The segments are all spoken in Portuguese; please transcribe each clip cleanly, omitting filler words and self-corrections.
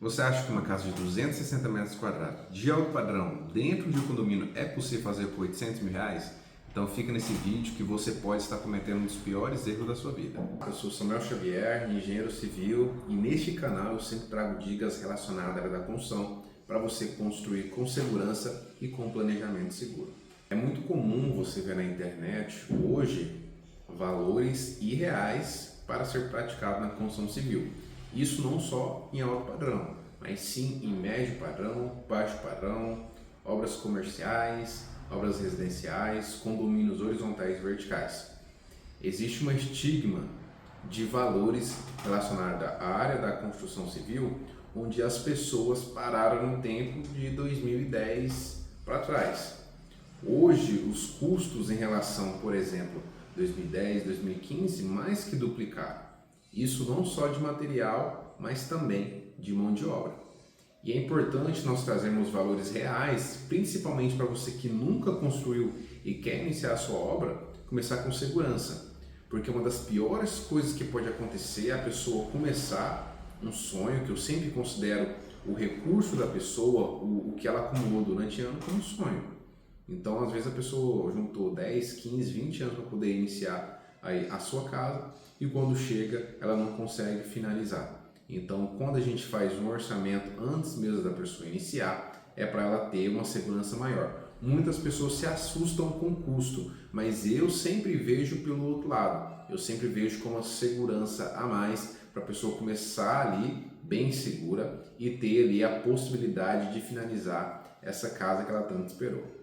Você acha que uma casa de 260 metros quadrados, de alto padrão, dentro de um condomínio, é possível fazer por 800 mil reais? Então fica nesse vídeo que você pode estar cometendo um dos piores erros da sua vida. Eu sou Samuel Xavier, engenheiro civil, e neste canal eu sempre trago dicas relacionadas à área da construção para você construir com segurança e com planejamento seguro. É muito comum você ver na internet hoje valores irreais para ser praticado na construção civil. Isso não só em alto padrão, mas sim em médio padrão, baixo padrão, obras comerciais, obras residenciais, condomínios horizontais e verticais. Existe um estigma de valores relacionados à área da construção civil, onde as pessoas pararam no tempo de 2010 para trás. Hoje, os custos em relação, por exemplo, 2010, 2015, mais que duplicaram. Isso não só de material, mas também de mão de obra. E é importante nós trazermos valores reais, principalmente para você que nunca construiu e quer iniciar a sua obra, começar com segurança. Porque uma das piores coisas que pode acontecer é a pessoa começar um sonho, que eu sempre considero o recurso da pessoa, o que ela acumulou durante anos como sonho. Então, às vezes a pessoa juntou 10, 15, 20 anos para poder iniciar a sua casa e quando chega ela não consegue finalizar. Então, quando a gente faz um orçamento antes mesmo da pessoa iniciar, é para ela ter uma segurança maior. Muitas pessoas se assustam com o custo, mas eu sempre vejo pelo outro lado. Eu sempre vejo como uma segurança a mais para a pessoa começar ali bem segura e ter ali a possibilidade de finalizar essa casa que ela tanto esperou.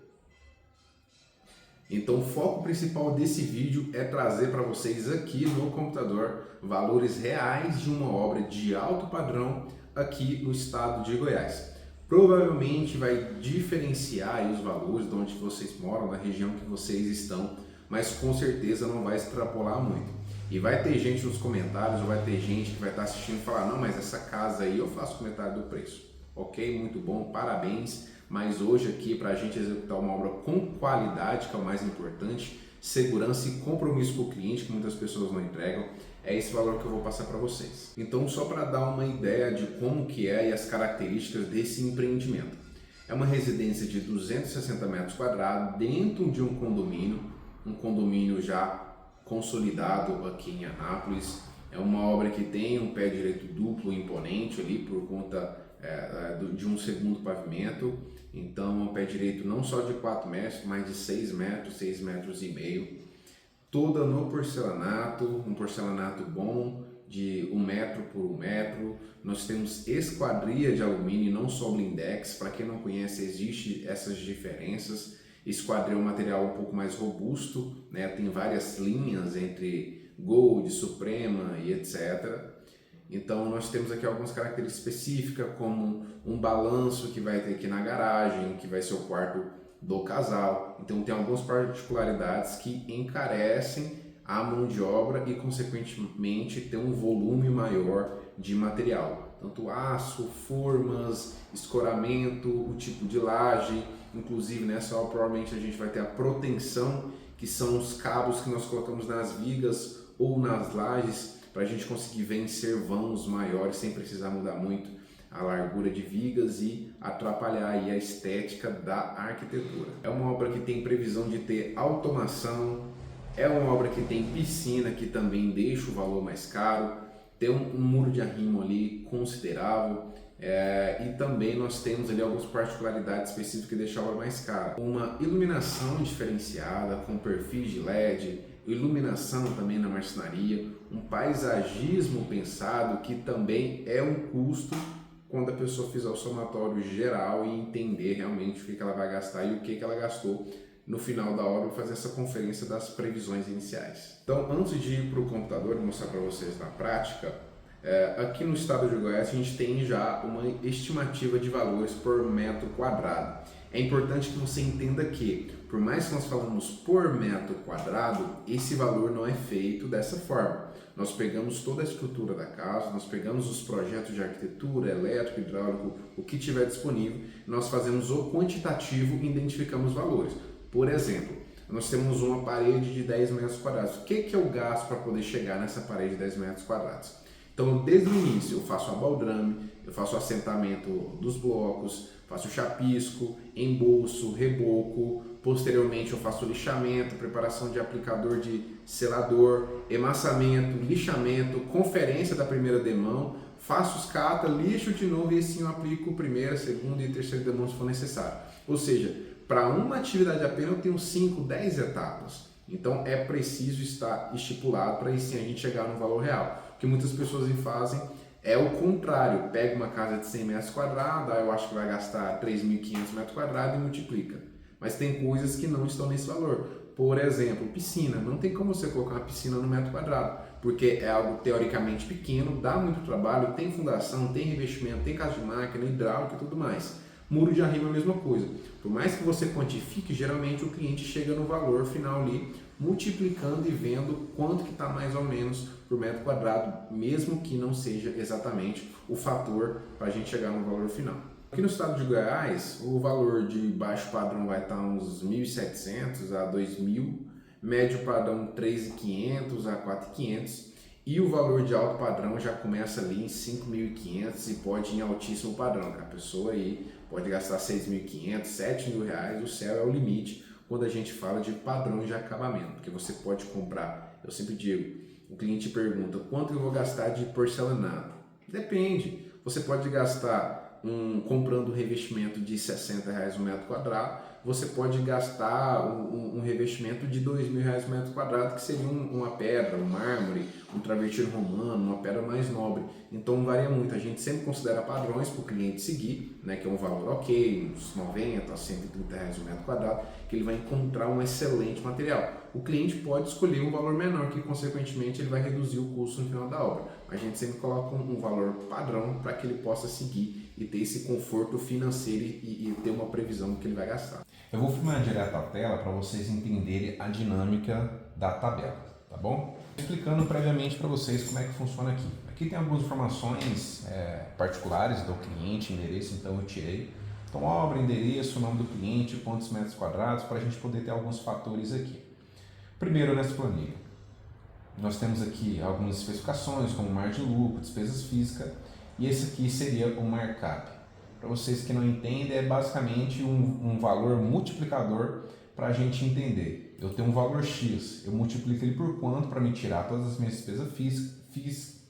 Então o foco principal desse vídeo é trazer para vocês aqui no computador valores reais de uma obra de alto padrão aqui no estado de Goiás. Provavelmente vai diferenciar aí os valores de onde vocês moram, da região que vocês estão, mas com certeza não vai extrapolar muito. E vai ter gente nos comentários, ou vai ter gente que vai estar assistindo e falar, não, mas essa casa aí eu faço comentário do preço. Ok, muito bom, parabéns. Mas hoje aqui, para a gente executar uma obra com qualidade, que é o mais importante, segurança e compromisso com o cliente, que muitas pessoas não entregam, é esse valor que eu vou passar para vocês. Então, só para dar uma ideia de como que é e as características desse empreendimento. É uma residência de 260 metros quadrados dentro de um condomínio já consolidado aqui em Anápolis. É uma obra que tem um pé direito duplo imponente ali por conta de um segundo pavimento. Então, um pé direito não só de 4 metros, mas de 6 metros, 6 metros e meio. Toda no porcelanato, um porcelanato bom de 1 metro por 1 metro. Nós temos esquadria de alumínio, não só blindex. Para quem não conhece, existe essas diferenças. Esquadria é um material um pouco mais robusto, né? Tem várias linhas entre Gold, Suprema e etc. Então nós temos aqui algumas características específicas, como um balanço que vai ter aqui na garagem, que vai ser o quarto do casal. Então tem algumas particularidades que encarecem a mão de obra e consequentemente tem um volume maior de material. Tanto aço, formas, escoramento, o tipo de laje, inclusive nessa obra provavelmente a gente vai ter a proteção, que são os cabos que nós colocamos nas vigas ou nas lajes, para a gente conseguir vencer vãos maiores sem precisar mudar muito a largura de vigas e atrapalhar aí a estética da arquitetura. É uma obra que tem previsão de ter automação, é uma obra que tem piscina, que também deixa o valor mais caro, tem um muro de arrimo ali considerável, e também nós temos ali algumas particularidades específicas que deixam a obra mais cara. Uma iluminação diferenciada com perfis de LED, iluminação também na marcenaria, um paisagismo pensado, que também é um custo quando a pessoa fizer o somatório geral e entender realmente o que ela vai gastar e o que ela gastou no final da obra, fazer essa conferência das previsões iniciais. Então, antes de ir para o computador e mostrar para vocês na prática, aqui no estado de Goiás a gente tem já uma estimativa de valores por metro quadrado. É importante que você entenda que, por mais que nós falamos por metro quadrado, esse valor não é feito dessa forma. Nós pegamos toda a estrutura da casa, nós pegamos os projetos de arquitetura, elétrico, hidráulico, o que tiver disponível, nós fazemos o quantitativo e identificamos valores. Por exemplo, nós temos uma parede de 10 metros quadrados. O que eu gasto para poder chegar nessa parede de 10 metros quadrados? Então, desde o início, eu faço a baldrame, eu faço o assentamento dos blocos, faço o chapisco, embolso, reboco, posteriormente eu faço o lixamento, preparação de aplicador de selador, emassamento, lixamento, conferência da primeira demão, faço os cata, lixo de novo e assim eu aplico primeira, segunda e terceira demão se for necessário. Ou seja, para uma atividade apenas eu tenho 5, 10 etapas. Então é preciso estar estipulado para aí sim a gente chegar no valor real. O que muitas pessoas fazem é o contrário, pega uma casa de 100 metros quadrados, aí eu acho que vai gastar 3.500 metros quadrados e multiplica. Mas tem coisas que não estão nesse valor. Por exemplo, piscina. Não tem como você colocar uma piscina no metro quadrado, porque é algo teoricamente pequeno, dá muito trabalho, tem fundação, tem revestimento, tem casa de máquina, hidráulica e tudo mais. Muro de arrimo é a mesma coisa. Por mais que você quantifique, geralmente o cliente chega no valor final ali, multiplicando e vendo quanto que está mais ou menos por metro quadrado, mesmo que não seja exatamente o fator para a gente chegar no valor final. Aqui no estado de Goiás, o valor de baixo padrão vai estar uns 1.700 a 2.000, médio padrão 3.500 a 4.500 e o valor de alto padrão já começa ali em 5.500 e pode ir em altíssimo padrão, que a pessoa aí pode gastar 6.500, 7.000 reais, o céu é o limite quando a gente fala de padrão de acabamento, porque você pode comprar, eu sempre digo, o cliente pergunta quanto eu vou gastar de porcelanato, depende, você pode gastar comprando um revestimento de 60 reais o metro quadrado, você pode gastar um revestimento de 2.000 reais o metro quadrado, que seria uma pedra, um mármore, um travertino romano, uma pedra mais nobre. Então varia muito, a gente sempre considera padrões para o cliente seguir, né, que é um valor ok, uns 90 a 130 reais o metro quadrado, que ele vai encontrar um excelente material. O cliente pode escolher um valor menor, que consequentemente ele vai reduzir o custo no final da obra. A gente sempre coloca um valor padrão para que ele possa seguir e ter esse conforto financeiro e ter uma previsão do que ele vai gastar. Eu vou filmar direto a tela para vocês entenderem a dinâmica da tabela, tá bom? Explicando previamente para vocês como é que funciona aqui. Aqui tem algumas informações particulares do cliente, endereço, então eu tirei. Então obra, endereço, nome do cliente, quantos metros quadrados, para a gente poder ter alguns fatores aqui. Primeiro nessa planilha, nós temos aqui algumas especificações como margem de lucro, despesas físicas e esse aqui seria o markup. Para vocês que não entendem, é basicamente um valor multiplicador para a gente entender. Eu tenho um valor X, eu multiplico ele por quanto para me tirar todas as minhas despesas físicas,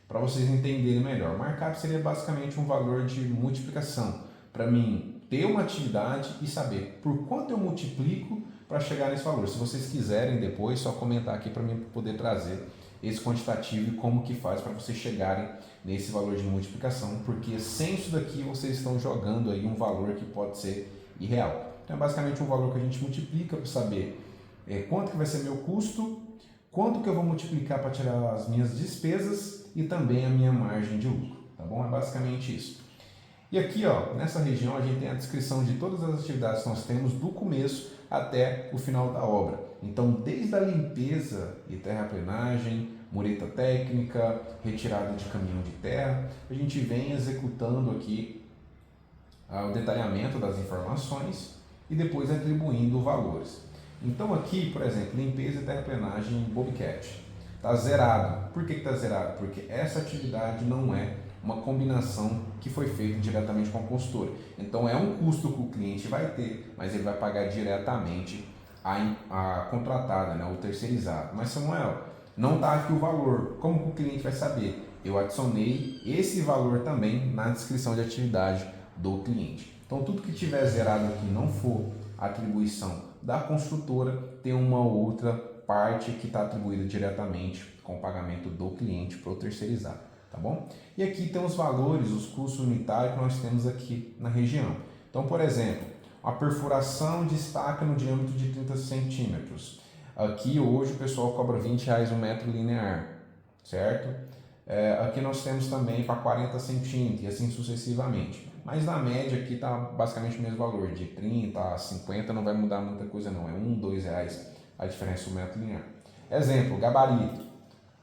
para vocês entenderem melhor. O markup seria basicamente um valor de multiplicação, para mim ter uma atividade e saber por quanto eu multiplico para chegar nesse valor. Se vocês quiserem depois, só comentar aqui para mim poder trazer esse quantitativo e como que faz para vocês chegarem nesse valor de multiplicação, porque sem isso daqui vocês estão jogando aí um valor que pode ser irreal. Então é basicamente um valor que a gente multiplica para saber quanto que vai ser meu custo, quanto que eu vou multiplicar para tirar as minhas despesas e também a minha margem de lucro, tá bom? É basicamente isso. E aqui, ó, nessa região a gente tem a descrição de todas as atividades que nós temos do começo até o final da obra. Então, desde a limpeza e terraplenagem, mureta técnica, retirada de caminhão de terra, a gente vem executando aqui o detalhamento das informações e depois atribuindo valores. Então aqui, por exemplo, limpeza e terraplenagem Bobcat está zerado. Por que está zerado? Porque essa atividade não é uma combinação que foi feita diretamente com a consultora. Então é um custo que o cliente vai ter, mas ele vai pagar diretamente a contratada, né, o terceirizado. Mas Samuel, não está aqui o valor. Como que o cliente vai saber? Eu adicionei esse valor também na descrição de atividade do cliente. Então tudo que tiver zerado aqui não for atribuição da construtora, tem uma outra parte que está atribuída diretamente com o pagamento do cliente para o terceirizado, tá bom? E aqui tem os valores, os custos unitários que nós temos aqui na região. Então, por exemplo, a perfuração de estaca no diâmetro de 30 centímetros. Aqui hoje o pessoal cobra R$20 um metro linear, certo? Aqui nós temos também para 40 centímetros e assim sucessivamente. Mas na média aqui está basicamente o mesmo valor, de 30 a 50 não vai mudar muita coisa não, é R$1, R$2 a diferença do metro linear. Exemplo, gabarito.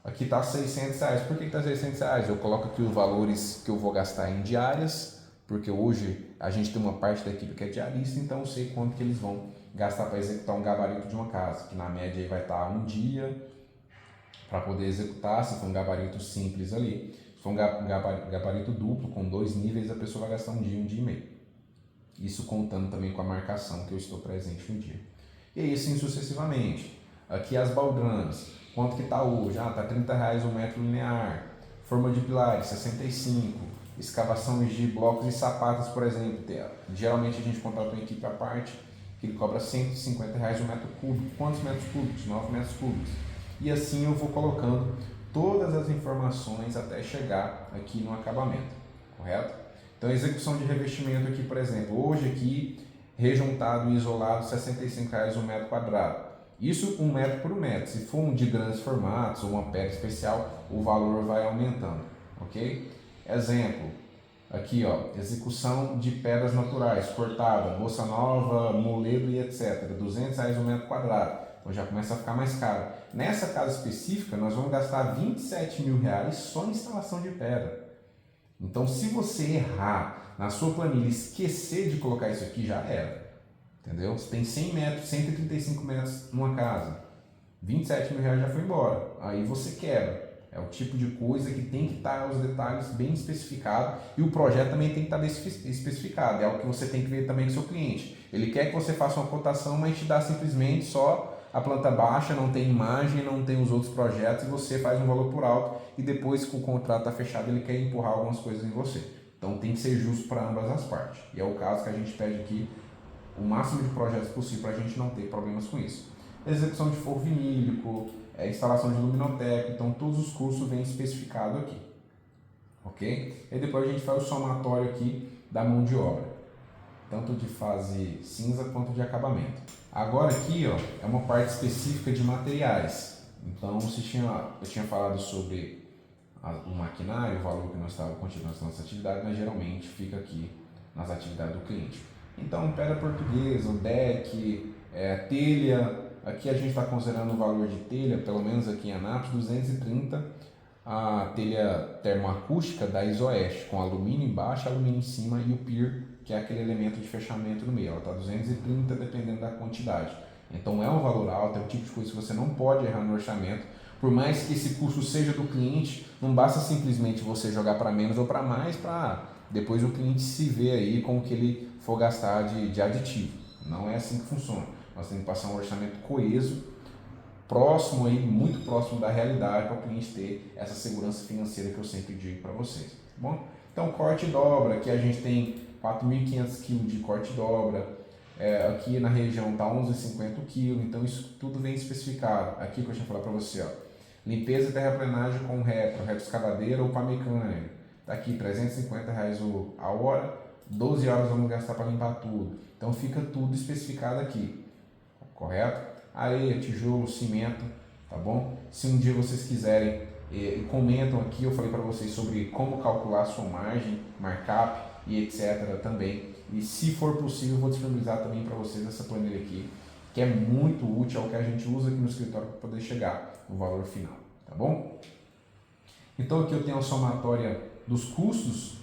Aqui está R$600. Por que está R$600? Eu coloco aqui os valores que eu vou gastar em diárias, porque hoje a gente tem uma parte da equipe que é diarista, então eu sei quanto que eles vão gastar para executar um gabarito de uma casa, que na média aí vai estar um dia para poder executar, se for um gabarito simples ali. Se for um gabarito duplo, com 2 níveis, a pessoa vai gastar um dia e meio. Isso contando também com a marcação que eu estou presente no dia. E aí assim sucessivamente. Aqui as baldrames, quanto que está hoje? Está R$30 um metro linear. Forma de pilares, 65. Escavações de blocos e sapatas, por exemplo. Geralmente a gente contrata uma equipe à parte, que ele cobra R$150 um metro cúbico. Quantos metros cúbicos? 9 metros cúbicos. E assim eu vou colocando todas as informações até chegar aqui no acabamento, correto? Então, a execução de revestimento aqui, por exemplo, hoje aqui, rejuntado e isolado, R$65 um metro quadrado. Isso 1 metro por metro. Se for um de grandes formatos ou uma pedra especial, o valor vai aumentando, ok? Exemplo, aqui ó, execução de pedras naturais, cortada, bossa nova, moledo e etc. R$200 um metro quadrado. Então já começa a ficar mais caro. Nessa casa específica, nós vamos gastar R$27 mil só em instalação de pedra. Então, se você errar na sua planilha e esquecer de colocar isso aqui, já era. Entendeu? Você tem 100 metros, 135 metros numa casa. R$27 mil já foi embora. Aí você quebra. É o tipo de coisa que tem que estar os detalhes bem especificados e o projeto também tem que estar bem especificado. É o que você tem que ver também com o seu cliente. Ele quer que você faça uma cotação, mas te dá simplesmente só a planta baixa, não tem imagem, não tem os outros projetos e você faz um valor por alto e depois que o contrato está fechado ele quer empurrar algumas coisas em você. Então tem que ser justo para ambas as partes. E é o caso que a gente pede aqui o máximo de projetos possível para a gente não ter problemas com isso. Execução de forro vinílico, instalação de luminoteca, então todos os cursos vêm especificados aqui. Ok? E depois a gente faz o somatório aqui da mão de obra, tanto de fase cinza quanto de acabamento. Agora aqui ó, é uma parte específica de materiais. Então eu tinha falado sobre o maquinário, o valor que nós estávamos continuando as nossas atividades, mas geralmente fica aqui nas atividades do cliente. Então pedra portuguesa, o deck, telha, aqui a gente está considerando o valor de telha, pelo menos aqui em Anápolis, 230, a telha termoacústica da Isoeste, com alumínio embaixo, alumínio em cima e o pier, que é aquele elemento de fechamento no meio. Ela está 230 dependendo da quantidade. Então é um valor alto, é o tipo de coisa que você não pode errar no orçamento. Por mais que esse custo seja do cliente, não basta simplesmente você jogar para menos ou para mais, para depois o cliente se ver aí com o que ele for gastar de aditivo. Não é assim que funciona. Nós temos que passar um orçamento coeso, próximo aí, muito próximo da realidade, para o cliente ter essa segurança financeira que eu sempre digo para vocês. Tá bom? Então corte e dobra, aqui a gente tem 4.500 kg de corte e dobra, aqui na região está 11,50 kg, então isso tudo vem especificado. Aqui que eu tinha falado para você, ó, limpeza e terraplenagem com retro escavadeira ou pá mecânica, está aqui R$350 a hora, 12 horas vamos gastar para limpar tudo. Então fica tudo especificado aqui, correto? Areia, tijolo, cimento, tá bom? Se um dia vocês quiserem, comentam aqui, eu falei para vocês sobre como calcular a sua margem, markup e etc. também. E se for possível, eu vou disponibilizar também para vocês essa planilha aqui, que é muito útil, é o que a gente usa aqui no escritório para poder chegar no valor final, tá bom? Então aqui eu tenho a somatória dos custos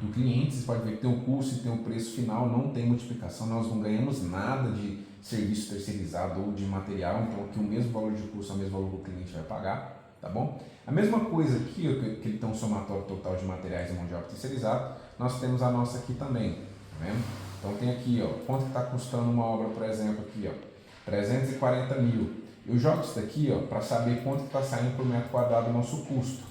do cliente, vocês podem ver que tem um custo e tem um preço final, não tem multiplicação, nós não ganhamos nada de serviço terceirizado ou de material, então aqui o mesmo valor de custo é o mesmo valor que o cliente vai pagar, tá bom? A mesma coisa aqui, que ele tem um somatório total de materiais e mão de obra terceirizado, nós temos a nossa aqui também, tá vendo? Então tem aqui, ó, quanto está custando uma obra, por exemplo, aqui, ó, 340 mil. Eu jogo isso daqui, ó, para saber quanto está saindo por metro quadrado o nosso custo.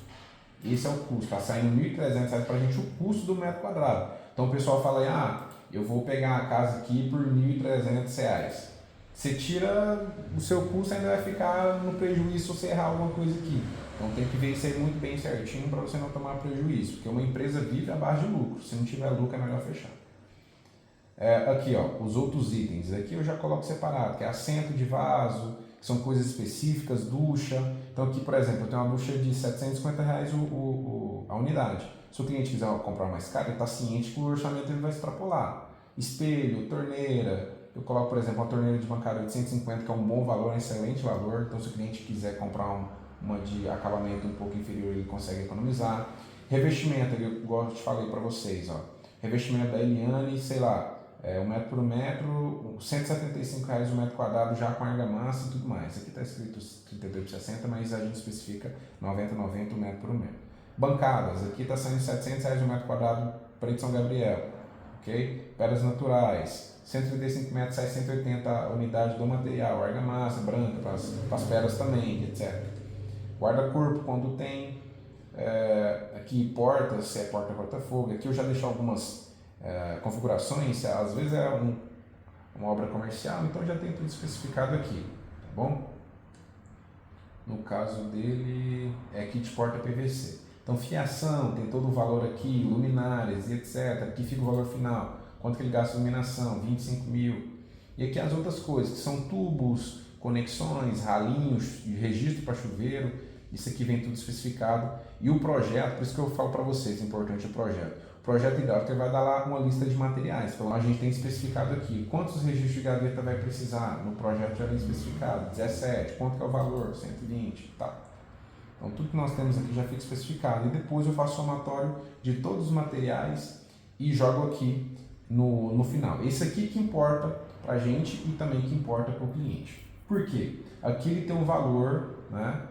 Esse é o custo, está saindo R$1.300 para a gente o custo do metro quadrado. Então o pessoal fala aí, eu vou pegar a casa aqui por R$1.300. Você tira o seu custo, ainda vai ficar no prejuízo se você errar alguma coisa aqui. Então tem que ver isso aí muito bem certinho para você não tomar prejuízo, porque uma empresa vive à base de lucro. Se não tiver lucro é melhor fechar. Aqui ó, os outros itens, aqui eu já coloco separado, que é assento de vaso, que são coisas específicas, ducha. Então aqui, por exemplo, eu tenho uma ducha de R$750 a unidade. Se o cliente quiser comprar mais caro, ele está ciente que o orçamento ele vai extrapolar. Espelho, torneira, eu coloco, por exemplo, uma torneira de bancária de 150, que é um bom valor, um excelente valor. Então se o cliente quiser comprar uma de acabamento um pouco inferior, ele consegue economizar. Revestimento, igual eu te falei para vocês, ó. Revestimento da Eliane, sei lá, 1 metro por metro, R$175 o metro quadrado já com argamassa e tudo mais. Aqui está escrito 32 por 60, mas a gente especifica 90,90 o metro por metro. Bancadas, aqui está saindo R$700 o metro quadrado para de São Gabriel, ok? Pedras naturais, 135 metros, sai 180 a unidade do material, argamassa branca para as pedras também, etc. Guarda-corpo quando tem, aqui portas, se é porta-corta-fogo, aqui eu já deixo algumas configurações, às vezes é uma obra comercial, então já tem tudo especificado aqui, tá bom? No caso dele é kit porta PVC. Então fiação, tem todo o valor aqui, luminárias e etc. Aqui fica o valor final, quanto que ele gasta de iluminação, 25 mil. E aqui as outras coisas, que são tubos, conexões, ralinhos de registro para chuveiro, isso aqui vem tudo especificado. E o projeto, por isso que eu falo para vocês, é importante o projeto. O projeto hidráulico vai dar lá uma lista de materiais, então a gente tem especificado aqui quantos registros de gaveta vai precisar, no projeto já vem especificado, 17, quanto que é o valor, 120, tá. Então tudo que nós temos aqui já fica especificado e depois eu faço somatório de todos os materiais e jogo aqui no final. Esse aqui que importa para a gente e também que importa para o cliente. Por quê? Aqui ele tem um valor, né,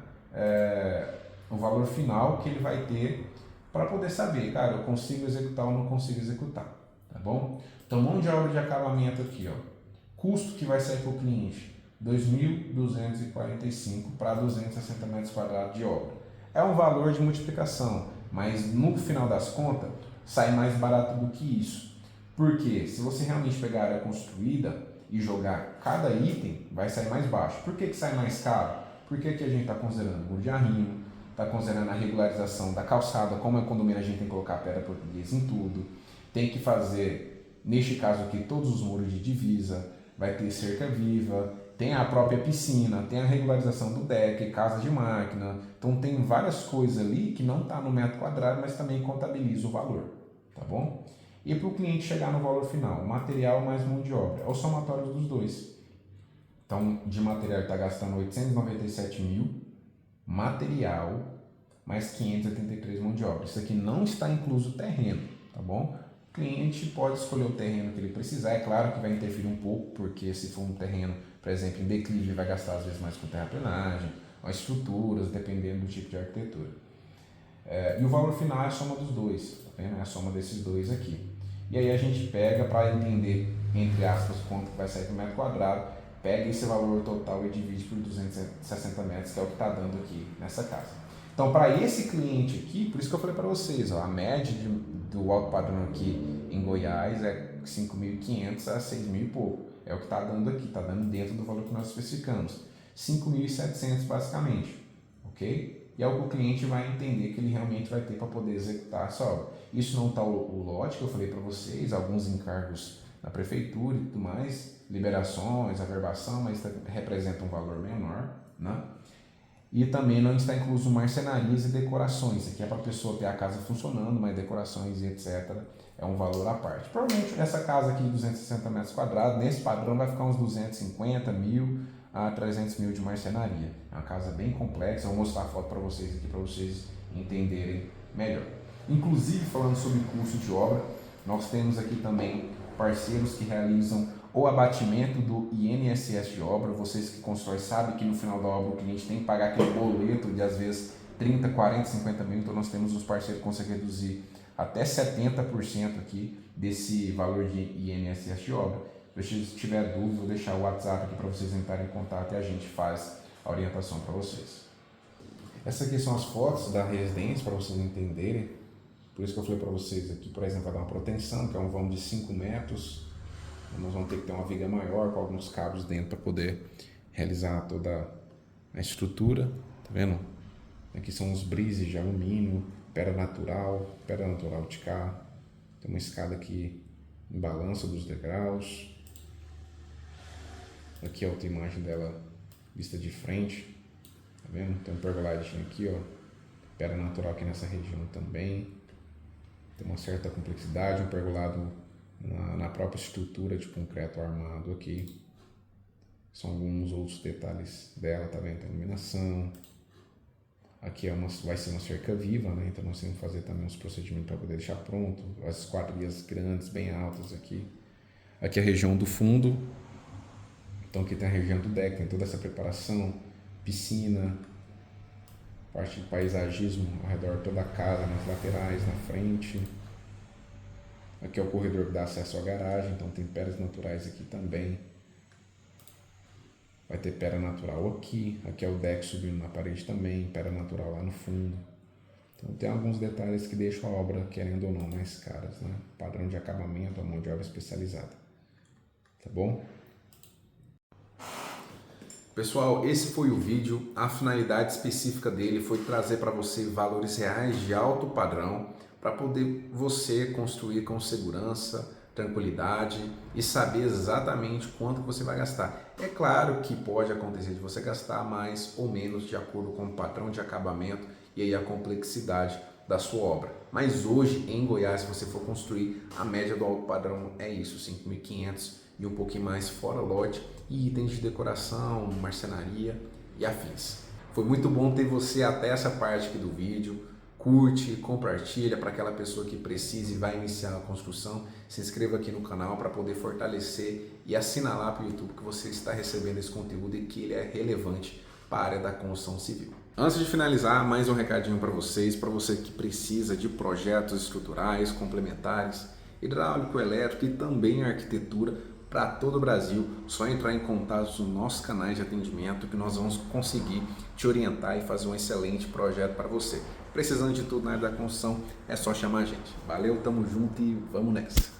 um valor final que ele vai ter para poder saber, cara, eu consigo executar ou não consigo executar, tá bom? Então mão de obra de acabamento aqui, ó, custo que vai sair para o cliente, 2.245 para 260 metros quadrados de obra. É um valor de multiplicação, mas no final das contas sai mais barato do que isso. Porque se você realmente pegar a área construída e jogar cada item, vai sair mais baixo. Por que sai mais caro? Porque aqui a gente está considerando muro de arrimo, está considerando a regularização da calçada, como é condomínio a gente tem que colocar pedra portuguesa em tudo, tem que fazer, neste caso aqui, todos os muros de divisa, vai ter cerca viva, tem a própria piscina, tem a regularização do deck, casa de máquina, então tem várias coisas ali que não está no metro quadrado, mas também contabiliza o valor, tá bom? E para o cliente chegar no valor final, material mais mão de obra, é o somatório dos dois. Então, de material ele está gastando 897 mil, material mais 583 mão de obra. Isso aqui não está incluso o terreno, tá bom? O cliente pode escolher o terreno que ele precisar, é claro que vai interferir um pouco, porque se for um terreno, por exemplo, em declive, vai gastar às vezes mais com terraplenagem, ou estruturas, dependendo do tipo de arquitetura. E o valor final é a soma dos dois, tá vendo? É a soma desses dois aqui. E aí a gente pega para entender, entre aspas, quanto vai sair por metro quadrado, pega esse valor total e divide por 260 metros, que é o que está dando aqui nessa casa. Então, para esse cliente aqui, por isso que eu falei para vocês, ó, a média do alto padrão aqui em Goiás é 5.500 a 6.000 e pouco. É o que está dando aqui, está dando dentro do valor que nós especificamos. 5.700 basicamente, ok? E é o que o cliente vai entender que ele realmente vai ter para poder executar essa obra. Isso não está o lote que eu falei para vocês, alguns encargos da prefeitura e tudo mais, liberações, averbação, mas representa um valor menor, né? E também não está incluso marcenarias e decorações. Aqui é para a pessoa ter a casa funcionando, mas decorações e etc. é um valor à parte. Provavelmente essa casa aqui de 260 metros quadrados, nesse padrão vai ficar uns 250 mil a 300 mil de marcenaria. É uma casa bem complexa, eu vou mostrar a foto para vocês aqui, para vocês entenderem melhor. Inclusive, falando sobre custo de obra, nós temos aqui também parceiros que realizam o abatimento do INSS de obra. Vocês que constroem sabem que no final da obra o cliente tem que pagar aquele boleto de às vezes 30, 40, 50 mil, então nós temos os parceiros que conseguem reduzir até 70% aqui desse valor de INSS de obra. Se tiver dúvida, vou deixar o WhatsApp aqui para vocês entrarem em contato e a gente faz a orientação para vocês. Essas aqui são as fotos da residência para vocês entenderem. Por isso que eu falei para vocês aqui, por exemplo, vai dar uma proteção, que é um vão de 5 metros. Nós vamos ter que ter uma viga maior com alguns cabos dentro para poder realizar toda a estrutura. Tá vendo? Aqui são os brises de alumínio, pedra natural de carro. Tem uma escada aqui em balança dos degraus. Aqui a outra imagem dela vista de frente. Tá vendo? Tem um pergoladinho aqui, ó. Pedra natural aqui nessa região também. Tem uma certa complexidade, um pergolado na própria estrutura de concreto armado aqui. São alguns outros detalhes dela, tá vendo? Tem iluminação. Aqui vai ser uma cerca viva, né? Então nós temos que fazer também uns procedimentos para poder deixar pronto. As esquadrias grandes, bem altas aqui. Aqui a região do fundo. Então aqui tem a região do deck, tem toda essa preparação, piscina. parte de paisagismo ao redor toda a casa, nas laterais, na frente. Aqui é o corredor que dá acesso à garagem, então tem pedras naturais aqui também. Vai ter pedra natural aqui, aqui é o deck subindo na parede também, pedra natural lá no fundo. Então tem alguns detalhes que deixam a obra, querendo ou não, mais caras, né? Padrão de acabamento, a mão de obra especializada. Tá bom? Pessoal, esse foi o vídeo. A finalidade específica dele foi trazer para você valores reais de alto padrão para poder você construir com segurança, tranquilidade e saber exatamente quanto você vai gastar. É claro que pode acontecer de você gastar mais ou menos de acordo com o padrão de acabamento e aí a complexidade da sua obra. Mas hoje em Goiás, se você for construir, a média do alto padrão é isso, 5.500 e um pouquinho mais fora lote e itens de decoração, marcenaria e afins. Foi muito bom ter você até essa parte aqui do vídeo. Curte, compartilha para aquela pessoa que precisa e vai iniciar a construção. Se inscreva aqui no canal para poder fortalecer e assinalar para o YouTube que você está recebendo esse conteúdo e que ele é relevante para a área da construção civil. Antes de finalizar, mais um recadinho para você que precisa de projetos estruturais, complementares, hidráulico, elétrico e também arquitetura para todo o Brasil. Só entrar em contato nos nossos canais de atendimento que nós vamos conseguir te orientar e fazer um excelente projeto para você. Precisando de tudo na área da construção, é só chamar a gente. Valeu, tamo junto e vamos nessa!